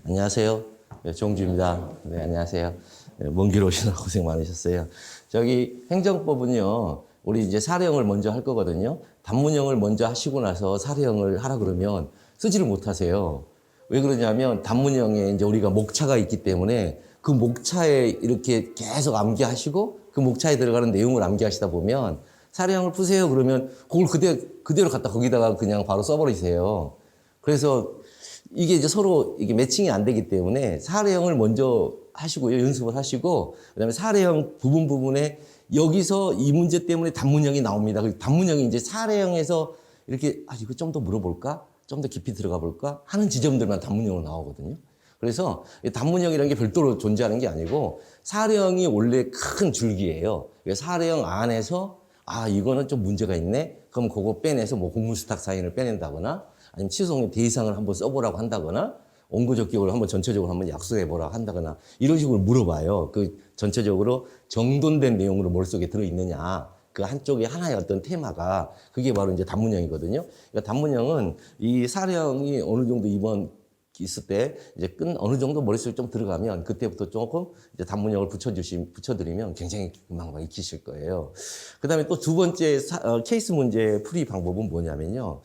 안녕하세요. 네, 정주입니다. 네, 안녕하세요. 네, 먼 길 오시느라 고생 많으셨어요. 저기 행정법은요, 우리 이제 사례형을 먼저 할 거거든요. 단문형을 먼저 하시고 나서 사례형을 하라 그러면 쓰지를 못하세요. 왜 그러냐면 단문형에 이제 우리가 목차가 있기 때문에 그 목차에 이렇게 계속 암기하시고 그 목차에 들어가는 내용을 암기하시다 보면 사례형을 푸세요 그러면 그걸 그대로 갖다 거기다가 그냥 바로 써버리세요. 그래서 이게 이제 서로 이게 매칭이 안 되기 때문에 사례형을 먼저 하시고요. 연습을 하시고, 그 다음에 사례형 부분에 여기서 이 문제 때문에 단문형이 나옵니다. 그 단문형이 이제 사례형에서 이렇게, 이거 좀 더 물어볼까? 좀 더 깊이 들어가 볼까? 하는 지점들만 단문형으로 나오거든요. 그래서 단문형이라는 게 별도로 존재하는 게 아니고 사례형이 원래 큰 줄기예요. 사례형 안에서 이거는 좀 문제가 있네? 그럼 그거 빼내서 뭐 공문수탁 사인을 빼낸다거나 아니면 취소송의 대상을 한번 써보라고 한다거나 원고적격을 한번 전체적으로 한번 약속해보라고 한다거나 이런 식으로 물어봐요. 그 전체적으로 정돈된 내용으로 머릿속에 들어있느냐. 그 한쪽에 하나의 어떤 테마가 그게 바로 이제 단문형이거든요. 그러니까 단문형은 이 사례형이 어느 정도 이번 있을 때 이제 어느 정도 머릿속에 좀 들어가면 그때부터 조금 이제 단문형을 붙여드리면 굉장히 금방 익히실 거예요. 그 다음에 또 두 번째 케이스 문제 풀이 방법은 뭐냐면요.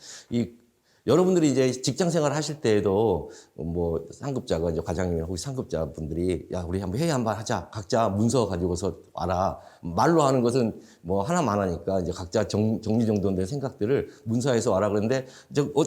여러분들이 이제 직장 생활 하실 때에도 뭐 상급자가 이제 과장님이나 혹시 상급자 분들이 야, 우리 한번 회의 한번 하자. 각자 문서 가지고서 와라. 말로 하는 것은 뭐 하나만 하니까 이제 각자 정리정돈된 생각들을 문서에서 와라 그러는데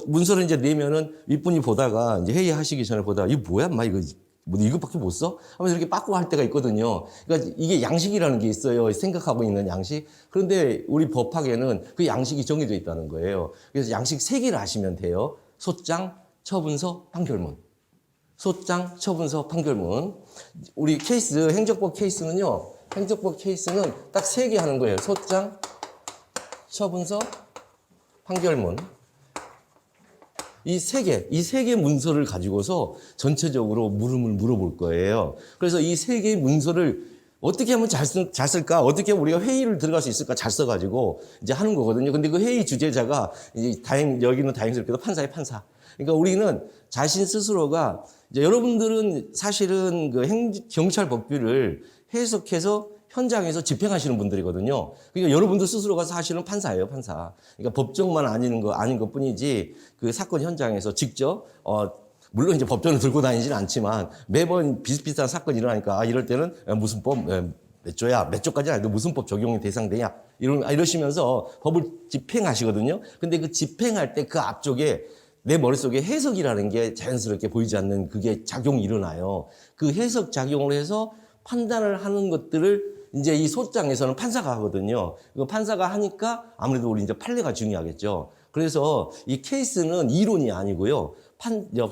문서를 이제 내면은 윗분이 보다가 이제 회의하시기 전에 보다가 이거 뭐야? 막 이거 뭐 이것밖에 못 써? 하면서 이렇게 빠꾸 할 때가 있거든요. 그러니까 이게 양식이라는 게 있어요. 생각하고 있는 양식. 그런데 우리 법학에는 그 양식이 정해져 있다는 거예요. 그래서 양식 3개를 하시면 돼요. 소장, 처분서, 판결문. 소장, 처분서, 판결문. 우리 케이스, 행정법 케이스는요. 행정법 케이스는 딱 3개 하는 거예요. 소장, 처분서, 판결문. 이 세 개 문서를 가지고서 전체적으로 물음을 물어볼 거예요. 그래서 이 3개의 문서를 어떻게 하면 잘 쓸까? 어떻게 하면 우리가 회의를 들어갈 수 있을까? 잘 써가지고 이제 하는 거거든요. 근데 그 회의 주재자가 이제 여기는 다행스럽게도 판사의 판사. 그러니까 우리는 자신 스스로가 이제 여러분들은 사실은 그 경찰 법규를 해석해서 현장에서 집행하시는 분들이거든요. 그러니까 여러분들 스스로가 사실은 판사예요, 판사. 그러니까 법정만 아닌 것 뿐이지 그 사건 현장에서 직접, 물론 이제 법전을 들고 다니지는 않지만 매번 비슷비슷한 사건이 일어나니까 이럴 때는 무슨 법, 몇 조야, 몇 조까지는 아니고 무슨 법 적용이 대상되냐. 이러시면서 법을 집행하시거든요. 근데 그 집행할 때 그 앞쪽에 내 머릿속에 해석이라는 게 자연스럽게 보이지 않는 그게 작용이 일어나요. 그 해석 작용을 해서 판단을 하는 것들을 이제 이 소장에서는 판사가 하거든요. 그 판사가 하니까 아무래도 우리 이제 판례가 중요하겠죠. 그래서 이 케이스는 이론이 아니고요.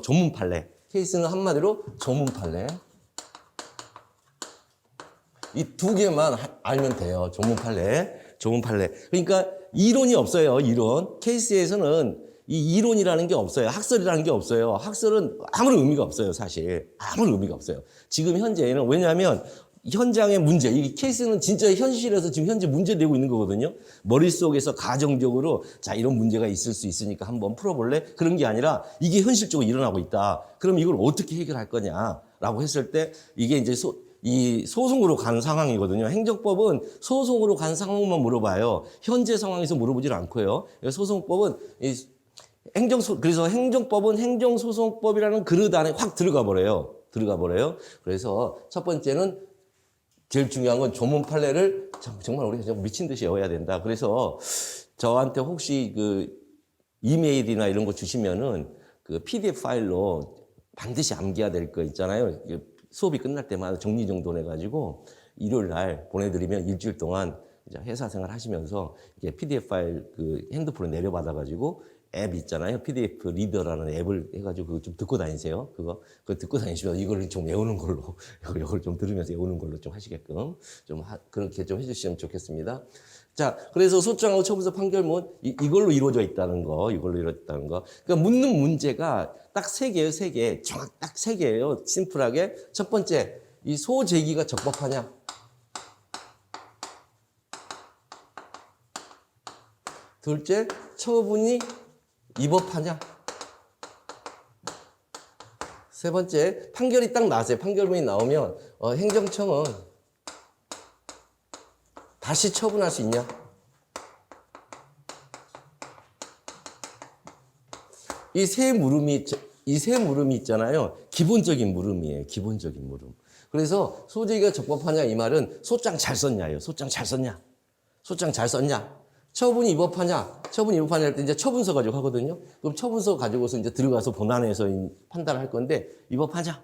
전문 판례. 케이스는 한마디로 전문 판례. 이 2개만 알면 돼요. 전문 판례. 전문 판례. 그러니까 이론이 없어요. 이론. 케이스에서는 이 이론이라는 게 없어요. 학설이라는 게 없어요. 학설은 아무런 의미가 없어요, 사실. 아무런 의미가 없어요. 지금 현재는 왜냐하면 현장의 문제, 이 케이스는 진짜 현실에서 지금 현재 문제 되고 있는 거거든요. 머릿속에서 가정적으로 자, 이런 문제가 있을 수 있으니까 한번 풀어볼래? 그런 게 아니라 이게 현실적으로 일어나고 있다. 그럼 이걸 어떻게 해결할 거냐라고 했을 때 이게 이제 이 소송으로 가는 상황이거든요. 행정법은 소송으로 간 상황만 물어봐요. 현재 상황에서 물어보질 않고요. 소송법은 그래서 행정법은 행정소송법이라는 그릇 안에 확 들어가 버려요. 그래서 첫 번째는 제일 중요한 건 조문 판례를 정말 우리가 미친 듯이 외워야 된다. 그래서 저한테 혹시 그 이메일이나 이런 거 주시면은 그 PDF 파일로 반드시 암기해야 될 거 있잖아요. 수업이 끝날 때마다 정리정돈해가지고 일요일 날 보내드리면 일주일 동안 이제 회사 생활 하시면서 PDF 파일 그 핸드폰에 내려받아가지고 앱 있잖아요. PDF 리더라는 앱을 해가지고 그거 좀 듣고 다니세요. 그거 듣고 다니시면 이거를 좀 외우는 걸로, 이걸 좀 들으면서 외우는 걸로 좀 하시게끔 그렇게 좀 해주시면 좋겠습니다. 자, 그래서 소장하고 처분서 판결문, 이걸로 이루어져 있다는 거. 그러니까 묻는 문제가 딱 3개예요, 3개. 딱 3개예요. 심플하게. 첫 번째, 이 소재기가 적법하냐? 둘째, 처분이 위법하냐? 세 번째, 판결이 딱 나왔어요. 판결문이 나오면 행정청은 다시 처분할 수 있냐? 이 세 물음이 있잖아요. 기본적인 물음이에요. 기본적인 물음. 그래서 소재기가 적법하냐 이 말은 소장 잘 썼냐예요. 소장 잘 썼냐? 소장 잘 썼냐? 처분 위법하냐? 처분 위법하냐 할 때 이제 처분서 가지고 하거든요. 그럼 처분서 가지고서 이제 들어가서 본안에서 판단을 할 건데 위법하냐?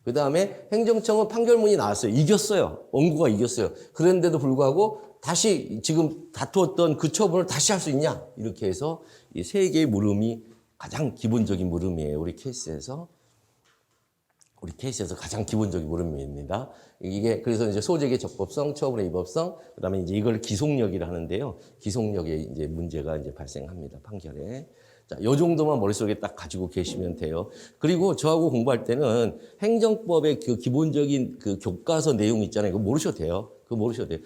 그 다음에 행정청은 판결문이 나왔어요. 이겼어요. 원고가 이겼어요. 그런데도 불구하고 다시 지금 다투었던 그 처분을 다시 할 수 있냐? 이렇게 해서 이 세 개의 물음이 가장 기본적인 물음이에요. 우리 케이스에서 가장 기본적인 물음입니다. 이게 그래서 이제 소재의 적법성, 처분의 위법성, 그다음에 이제 이걸 기속력이라 하는데요. 기속력에 이제 문제가 이제 발생합니다. 판결에. 자, 요 정도만 머릿속에 딱 가지고 계시면 돼요. 그리고 저하고 공부할 때는 행정법의 그 기본적인 그 교과서 내용 있잖아요. 그거 모르셔도 돼요. 그거 모르셔도 돼요.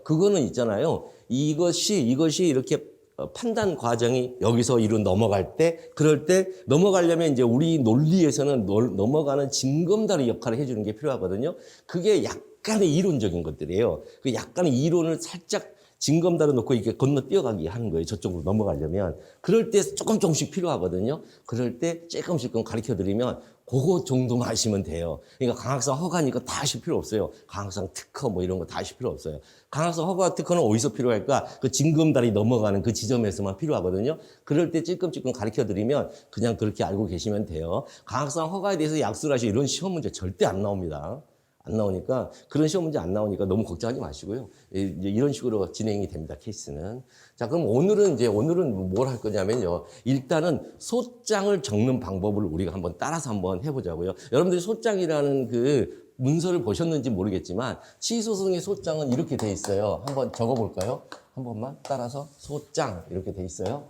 그거는 있잖아요. 이것이 이렇게 판단 과정이 여기서 이로 넘어갈 때, 그럴 때 넘어가려면 이제 우리 논리에서는 넘어가는 징검다리 역할을 해주는 게 필요하거든요. 그게 약간의 이론적인 것들이에요. 그 약간의 이론을 살짝 징검다리 놓고 이렇게 건너뛰어가게 하는 거예요. 저쪽으로 넘어가려면. 그럴 때 조금씩 필요하거든요. 그럴 때 조금씩 가르쳐 드리면 그거 정도만 하시면 돼요. 그러니까 강학상 허가니까 다 하실 필요 없어요. 강학상 특허 뭐 이런 거 다 하실 필요 없어요. 강학상 허가 특허는 어디서 필요할까? 그 징검다리 넘어가는 그 지점에서만 필요하거든요. 그럴 때 찔끔찔끔 가르쳐 드리면 그냥 그렇게 알고 계시면 돼요. 강학상 허가에 대해서 약수를 하시고 이런 시험 문제 절대 안 나옵니다. 안 나오니까, 그런 시험 문제 안 나오니까 너무 걱정하지 마시고요. 이제 이런 식으로 진행이 됩니다, 케이스는. 자, 그럼 오늘은 뭘 할 거냐면요. 일단은 소장을 적는 방법을 우리가 한번 따라서 한번 해보자고요. 여러분들이 소장이라는 그 문서를 보셨는지 모르겠지만, 치소송의 소장은 이렇게 돼 있어요. 한번 적어볼까요? 한 번만 따라서 소장 이렇게 돼 있어요.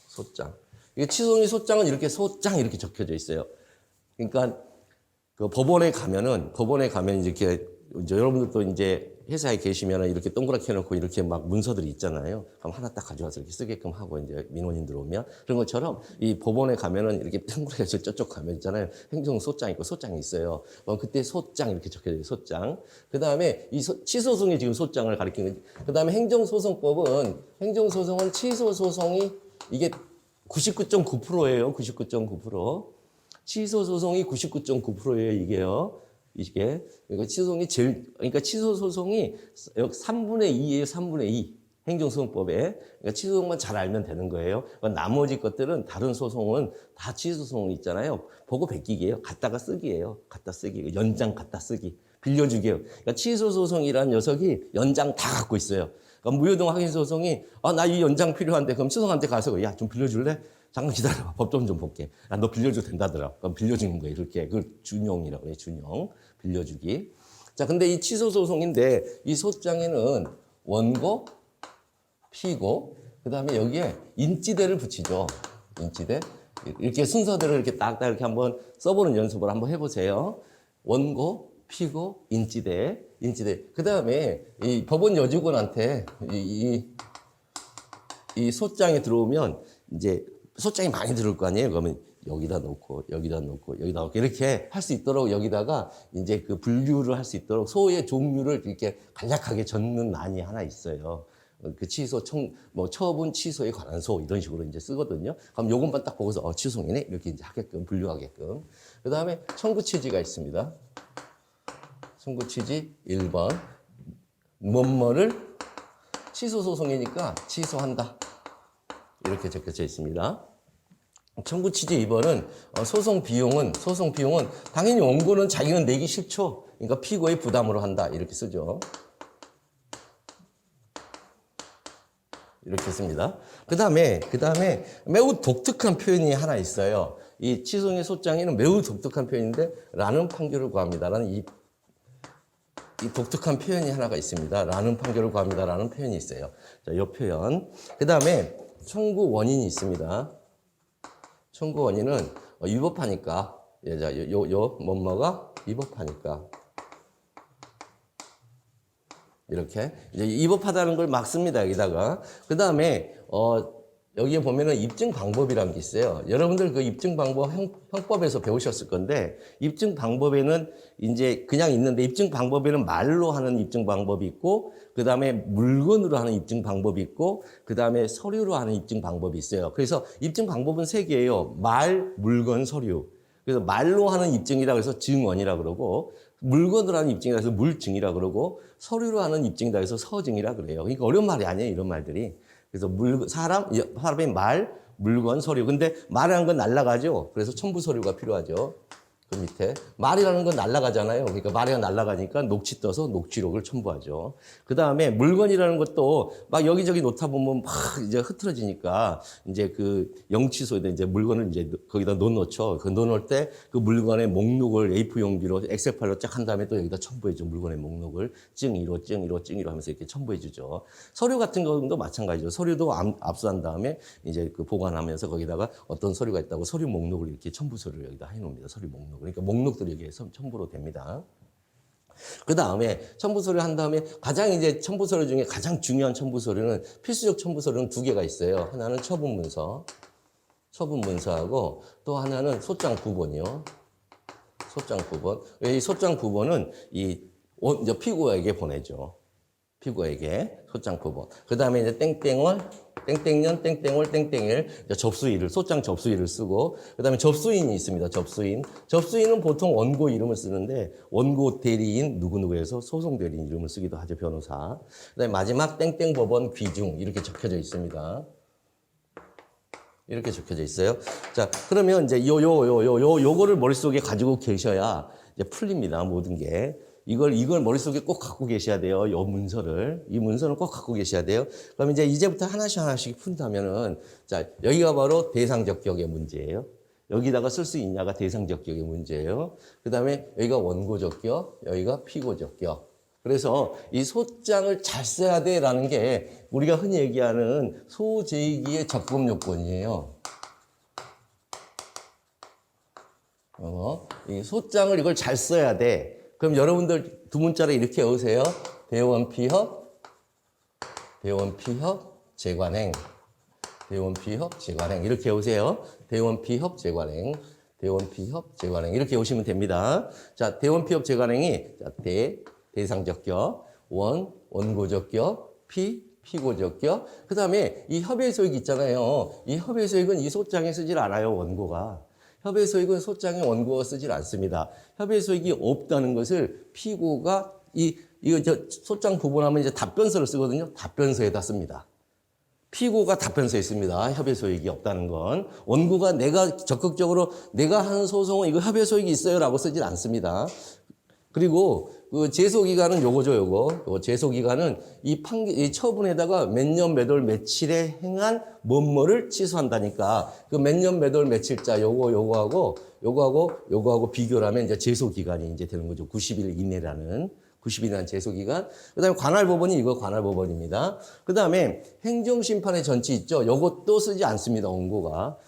소장. 이게 치소송의 소장은 이렇게 소장 이렇게 적혀져 있어요. 그러니까 그 법원에 가면 이렇게 이제 여러분들도 이제 회사에 계시면은 이렇게 동그랗게 해놓고 이렇게 막 문서들이 있잖아요. 그럼 하나 딱 가져와서 이렇게 쓰게끔 하고 이제 민원인 들어오면 그런 것처럼 이 법원에 가면은 이렇게 동그랗게 해서 저쪽 가면 있잖아요. 행정소장 있고 소장이 있어요. 그럼 그때 소장 이렇게 적혀져요. 소장. 그 다음에 이 치소송이 지금 소장을 가리키는 거지. 그 다음에 행정소송은 치소소송이 이게 99.9%예요. 99.9%. 취소 소송이 99.9%예요, 이게요. 그러니까 그러니까 취소 소송이 3분의 2예요, 3분의 2. 행정소송법에. 그러니까 취소 소송만 잘 알면 되는 거예요. 그러니까 나머지 것들은 다른 소송은 다 취소 소송 있잖아요. 보고 베끼기예요. 갖다가 쓰기예요. 갖다 쓰기. 연장 갖다 쓰기. 빌려주기예요. 그러니까 취소 소송이라는 녀석이 연장 다 갖고 있어요. 그러니까 무효동 확인 소송이 나 이 연장 필요한데 그럼 취소한테 가서 야, 좀 빌려줄래? 잠깐 기다려봐. 법조문 좀 볼게. 너 빌려줘도 된다더라. 그럼 빌려주는 거예요. 이렇게. 그걸 준용이라고 해요. 준용. 빌려주기. 자, 근데 이 취소소송인데 이 소장에는 원고, 피고, 그 다음에 여기에 인지대를 붙이죠. 인지대. 이렇게 순서대로 이렇게 딱딱 이렇게 한번 써보는 연습을 한번 해보세요. 원고, 피고, 인지대. 그 다음에 이 법원 여직원한테 이 소장에 들어오면 이제 소장이 많이 들을 거 아니에요? 그러면 여기다 놓고 이렇게 할 수 있도록 여기다가 이제 그 분류를 할 수 있도록 소의 종류를 이렇게 간략하게 적는 란이 하나 있어요. 그 처분 취소에 관한 소 이런 식으로 이제 쓰거든요. 그럼 요것만 딱 보고서 취소이네 이렇게 이제 하게끔 분류하게끔. 그 다음에 청구 취지가 있습니다. 청구 취지 1번 뭐뭐를 취소 소송이니까 취소한다. 이렇게 적혀져 있습니다. 청구 취지 2번은 소송 비용은 당연히 원고는 자기는 내기 싫죠. 그러니까 피고의 부담으로 한다. 이렇게 쓰죠. 이렇게 씁니다. 그 다음에 매우 독특한 표현이 하나 있어요. 이 취소의 소장에는 매우 독특한 표현인데 라는 판결을 구합니다. 라는 이 독특한 표현이 하나가 있습니다. 라는 판결을 구합니다. 라는 표현이 있어요. 자, 이 표현. 그 다음에 청구 원인이 있습니다. 청구 원인은 위법하니까, 뭐뭐가 위법하니까. 이렇게. 이제 위법하다는 걸 막 씁니다, 여기다가. 그 다음에, 여기에 보면은 입증 방법이라는 게 있어요. 여러분들 그 입증 방법 형법에서 배우셨을 건데, 입증 방법에는 이제 그냥 있는데, 입증 방법에는 말로 하는 입증 방법이 있고, 그 다음에 물건으로 하는 입증 방법이 있고, 그 다음에 서류로 하는 입증 방법이 있어요. 그래서 입증 방법은 세 개예요. 말, 물건, 서류. 그래서 말로 하는 입증이라 그래서 증언이라 그러고, 물건으로 하는 입증이라 해서 물증이라 그러고, 서류로 하는 입증이라 해서 서증이라 그래요. 그러니까 어려운 말이 아니에요, 이런 말들이. 그래서 사람의 말, 물건, 서류. 근데 말이라는 건 날아가죠. 그래서 첨부 서류가 필요하죠. 그 밑에. 말이라는 건 날아가잖아요. 그러니까 말이 날아가니까 녹취 떠서 녹취록을 첨부하죠. 그 다음에 물건이라는 것도 막 여기저기 놓다 보면 막 이제 흐트러지니까 이제 그 영치소에다 이제 물건을 이제 거기다 넣어놓죠. 그 넣어놓을 때 그 물건의 목록을 A4 용지로 엑셀 파일로 쫙 한 다음에 또 여기다 첨부해줘. 물건의 목록을 증1호 하면서 이렇게 첨부해주죠. 서류 같은 경우도 마찬가지죠. 서류도 압수한 다음에 이제 그 보관하면서 거기다가 어떤 서류가 있다고 서류 목록을 이렇게 첨부 서류를 여기다 해놓습니다. 서류 목록. 그러니까 목록들이 여기에 첨부로 됩니다. 그 다음에 첨부 서류 한 다음에 가장 이제 첨부 서류 중에 가장 중요한 첨부 서류는 필수적 첨부 서류는 두 개가 있어요. 하나는 처분 문서하고 또 하나는 소장 부본이요. 소장 부본. 이 소장 부본은 이제 피고에게 보내죠. 피고에게 소장 부본. 그 다음에 이제 땡땡월, 땡땡년, 땡땡월, 땡땡일 접수일을 소장 접수일을 쓰고 그다음에 접수인이 있습니다. 접수인은 보통 원고 이름을 쓰는데 원고 대리인 누구누구에서 소송 대리인 이름을 쓰기도 하죠. 변호사. 그다음에 마지막 땡땡 법원 귀중 이렇게 적혀져 있습니다. 이렇게 적혀져 있어요. 자, 그러면 이제 요거를 머릿속에 가지고 계셔야 이제 풀립니다. 모든 게. 이걸 머릿속에 꼭 갖고 계셔야 돼요. 이 문서를 꼭 갖고 계셔야 돼요. 그럼 이제부터 하나씩 푼다면은, 자, 여기가 바로 대상적격의 문제예요. 여기다가 쓸 수 있냐가 대상적격의 문제예요. 그 다음에 여기가 원고적격, 여기가 피고적격. 그래서 이 소장을 잘 써야 돼라는 게 우리가 흔히 얘기하는 소재기의 적법 요건이에요. 이 소장을 이걸 잘 써야 돼. 그럼 여러분들 두 문자를 이렇게 외우세요. 대원피협, 재관행. 이렇게 외우세요. 대원피협, 재관행. 이렇게 외우시면 됩니다. 자, 대원피협, 재관행이 대상적격, 원고적격, 피고적격. 그 다음에 이 협의소익 있잖아요. 이 협의소익은 이 소장에 쓰질 않아요, 원고가. 협의소익은 소장에 원고가 쓰질 않습니다. 협의소익이 없다는 것을 피고가 소장 부본하면 이제 답변서를 쓰거든요. 답변서에다 씁니다. 피고가 답변서에 있습니다. 협의소익이 없다는 건. 원고가 내가 적극적으로 내가 하는 소송은 이거 협의소익이 있어요라고 쓰질 않습니다. 그리고 그 제소기간은 요거죠, 요거. 제소기간은 이 처분에다가 몇 년 몇 월 며칠에 행한 뭐뭐를 취소한다니까 그 몇 년 몇 월 며칠자 요거하고 비교를 하면 이제 제소기간이 이제 되는 거죠. 90일 이내라는. 90일이라는 제소기간. 그 다음에 관할법원이 이거 관할법원입니다. 그 다음에 행정심판의 전치 있죠. 요것도 쓰지 않습니다. 원고가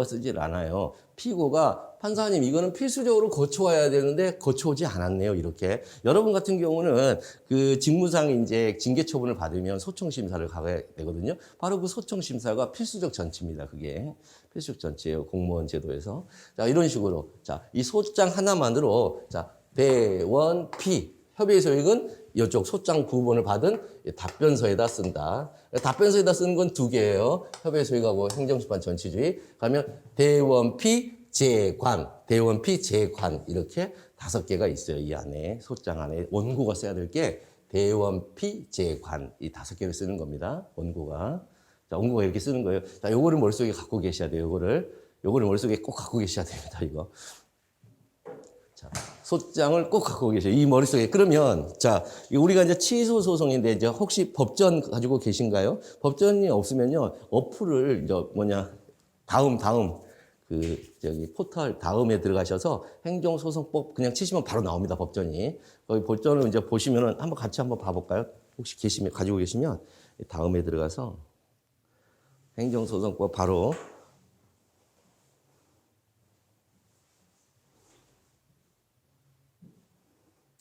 쓰질 않아요. 피고가 판사님 이거는 필수적으로 거쳐와야 되는데 거쳐오지 않았네요. 이렇게. 여러분 같은 경우는 그 직무상 이제 징계 처분을 받으면 소청 심사를 가야 되거든요. 바로 그 소청 심사가 필수적 전치입니다. 그게 필수적 전치예요. 공무원 제도에서. 자, 이런 식으로. 자, 이 소장 하나만으로 자, 대원피 협의소익은 이쪽 소장 부본을 받은 답변서에다 쓴다. 답변서에다 쓰는 건 두 개예요. 협의소익하고 행정심판 전치주의. 가면 대원피 재관 이렇게 5개가 있어요. 이 안에 소장 안에 원고가 써야 될 게 대원피 재관 이 5개를 쓰는 겁니다. 원고가. 자, 원고가 이렇게 쓰는 거예요. 자, 요거를 머릿속에 갖고 계셔야 돼요. 요거를 머릿속에 꼭 갖고 계셔야 됩니다. 이거. 자, 소장을 꼭 갖고 계셔요. 이 머릿속에. 그러면, 자, 우리가 이제 취소 소송인데, 이제 혹시 법전 가지고 계신가요? 법전이 없으면요, 어플을, 다음, 포털 다음에 들어가셔서 행정소송법 그냥 치시면 바로 나옵니다. 법전이. 거기 법전을 이제 보시면은 같이 한번 봐볼까요? 혹시 가지고 계시면 다음에 들어가서 행정소송법 바로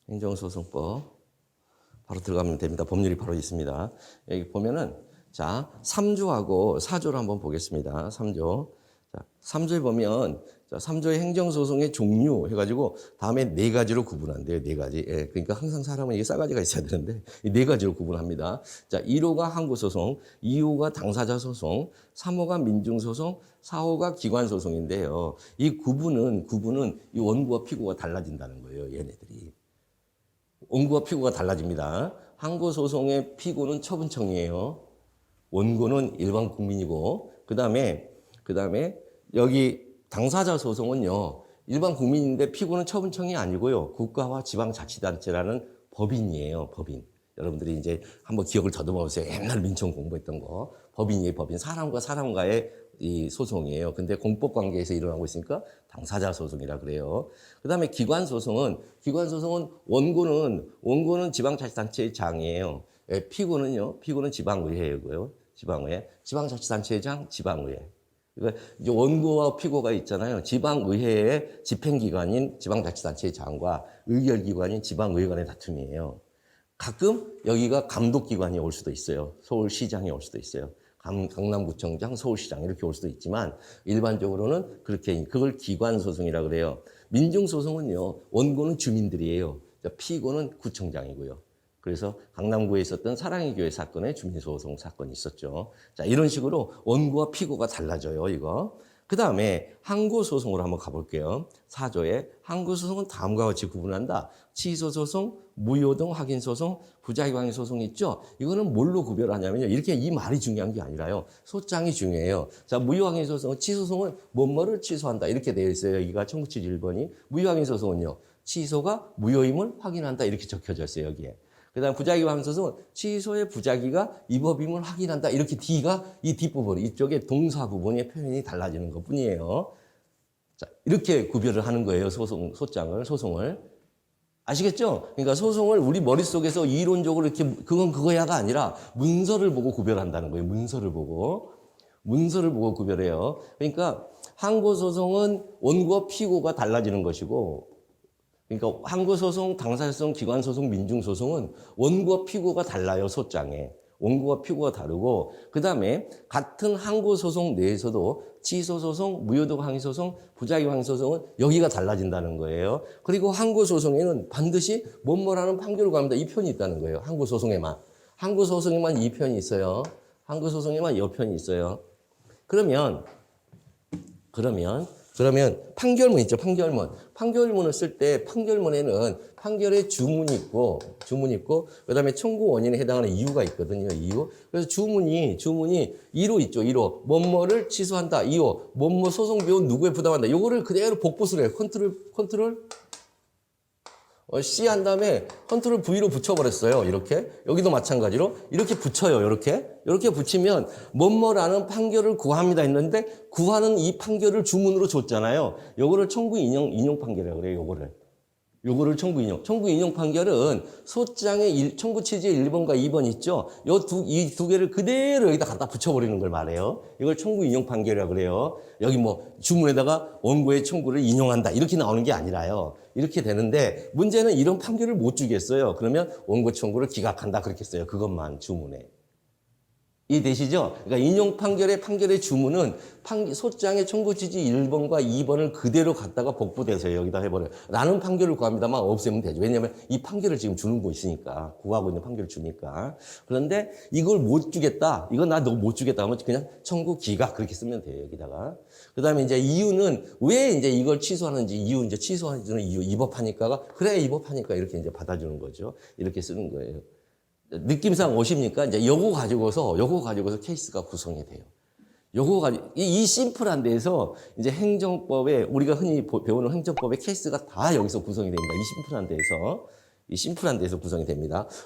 행정소송법 바로 들어가면 됩니다. 법률이 바로 있습니다. 여기 보면은 자, 3조하고 4조를 한번 보겠습니다. 3조. 자, 3조에 보면, 자, 3조의 행정소송의 종류 해가지고 다음에 네 가지로 구분한대요. 네 가지. 예, 그러니까 항상 사람은 이게 싸가지가 있어야 되는데, 이 네 가지로 구분합니다. 자, 1호가 항고소송, 2호가 당사자소송, 3호가 민중소송, 4호가 기관소송인데요. 이 구분은 이 원고와 피고가 달라진다는 거예요. 얘네들이. 원고와 피고가 달라집니다. 항고소송의 피고는 처분청이에요. 원고는 일반 국민이고, 그 다음에 여기 당사자 소송은요, 일반 국민인데 피고는 처분청이 아니고요, 국가와 지방자치단체라는 법인이에요, 법인. 여러분들이 이제 한번 기억을 더듬어 보세요. 옛날 민청 공부했던 거. 법인이에요, 법인. 사람과 사람과의 이 소송이에요. 근데 공법 관계에서 일어나고 있으니까 당사자 소송이라 그래요. 그 다음에 기관소송은 원고는 지방자치단체의 장이에요. 예, 피고는 지방의회고요. 지방의회, 지방자치단체장, 지방의회. 그러니까 이제 원고와 피고가 있잖아요. 지방의회의 집행기관인 지방자치단체의 장과 의결기관인 지방의회관의 다툼이에요. 가끔 여기가 감독기관이 올 수도 있어요. 서울시장이 올 수도 있어요. 강남구청장, 서울시장 이렇게 올 수도 있지만 일반적으로는 그걸 기관소송이라 그래요. 민중소송은요, 원고는 주민들이에요. 피고는 구청장이고요. 그래서 강남구에 있었던 사랑의 교회 사건에 주민소송 사건이 있었죠. 자, 이런 식으로 원고와 피고가 달라져요, 이거. 그 다음에 항고소송으로 한번 가볼게요. 4조에 항고소송은 다음과 같이 구분한다. 취소소송, 무효등 확인소송, 부작위항소송 있죠? 이거는 뭘로 구별하냐면요. 이렇게 이 말이 중요한 게 아니라요. 소장이 중요해요. 자, 무효확인소송은 취소소송은 뭐뭐를 취소한다. 이렇게 되어 있어요. 여기가 1971번이. 무효확인소송은요. 취소가 무효임을 확인한다. 이렇게 적혀져 있어요, 여기에. 그 다음 부작위항소송은 취소의 부작위가 이 법임을 확인한다. 이렇게 D가 이 뒷부분, 이쪽에 동사 부분의 표현이 달라지는 것 뿐이에요. 자, 이렇게 구별을 하는 거예요. 소송을. 아시겠죠? 그러니까 소송을 우리 머릿속에서 이론적으로 이렇게 그건 그거야가 아니라 문서를 보고 구별한다는 거예요. 문서를 보고 구별해요. 그러니까 항고소송은 원고와 피고가 달라지는 것이고, 그러니까 항고소송, 당사자소송, 기관소송, 민중소송은 원고와 피고가 달라요, 소장에. 원고와 피고가 다르고, 그 다음에 같은 항고소송 내에서도 취소소송, 무효등 항소송, 부작위 항소송은 여기가 달라진다는 거예요. 그리고 항고소송에는 반드시 뭐뭐라는 판결을 구합니다. 이 편이 있다는 거예요, 항고소송에만. 항고소송에만 이 편이 있어요. 항고소송에만 이 편이 있어요. 그러면 판결문 있죠, 판결문. 판결문을 쓸 때 판결문에는 판결의 주문이 있고, 그 다음에 청구 원인에 해당하는 이유가 있거든요, 이유. 그래서 주문이 1호 있죠, 1호. 뭐뭐를 취소한다, 2호. 뭐뭐 소송 비용 누구에 부담한다. 요거를 그대로 복붙을 해요. 컨트롤 C 한 다음에 컨트롤 V로 붙여버렸어요. 이렇게. 여기도 마찬가지로. 이렇게 붙여요. 이렇게 붙이면 뭐뭐라는 판결을 구합니다 했는데 구하는 이 판결을 주문으로 줬잖아요. 요거를 청구 인용 판결이라고 그래요. 요거를 청구 인용 판결은 소장의 청구 취지의 1번과 2번 있죠? 이 두 개를 그대로 여기다 갖다 붙여버리는 걸 말해요. 이걸 청구 인용 판결이라고 그래요. 여기 뭐 주문에다가 원고의 청구를 인용한다. 이렇게 나오는 게 아니라요. 이렇게 되는데 문제는 이런 판결을 못 주겠어요. 그러면 원고 청구를 기각한다. 그렇게 써요. 그것만 주문에. 이해되시죠? 그러니까 인용 판결의 주문은 소장의 청구 취지 1번과 2번을 그대로 갖다가 복부돼서 여기다 해버려요. 라는 판결을 구합니다만 없애면 되죠. 왜냐하면 이 판결을 지금 주는 거 있으니까. 구하고 있는 판결을 주니까. 그런데 이걸 못 주겠다. 이건 나 너 못 주겠다 하면 그냥 청구 기각 그렇게 쓰면 돼요. 여기다가. 그 다음에 이제 이유는 왜 이제 이걸 취소하는지 이제 취소하는 이유 위법하니까가 그래 위법하니까 이렇게 이제 받아주는 거죠. 이렇게 쓰는 거예요. 느낌상 오십니까? 이제 요거 가지고서 케이스가 구성이 돼요. 이 심플한 데에서 이제 행정법에, 우리가 흔히 배우는 행정법의 케이스가 다 여기서 구성이 됩니다. 이 심플한 데에서 구성이 됩니다.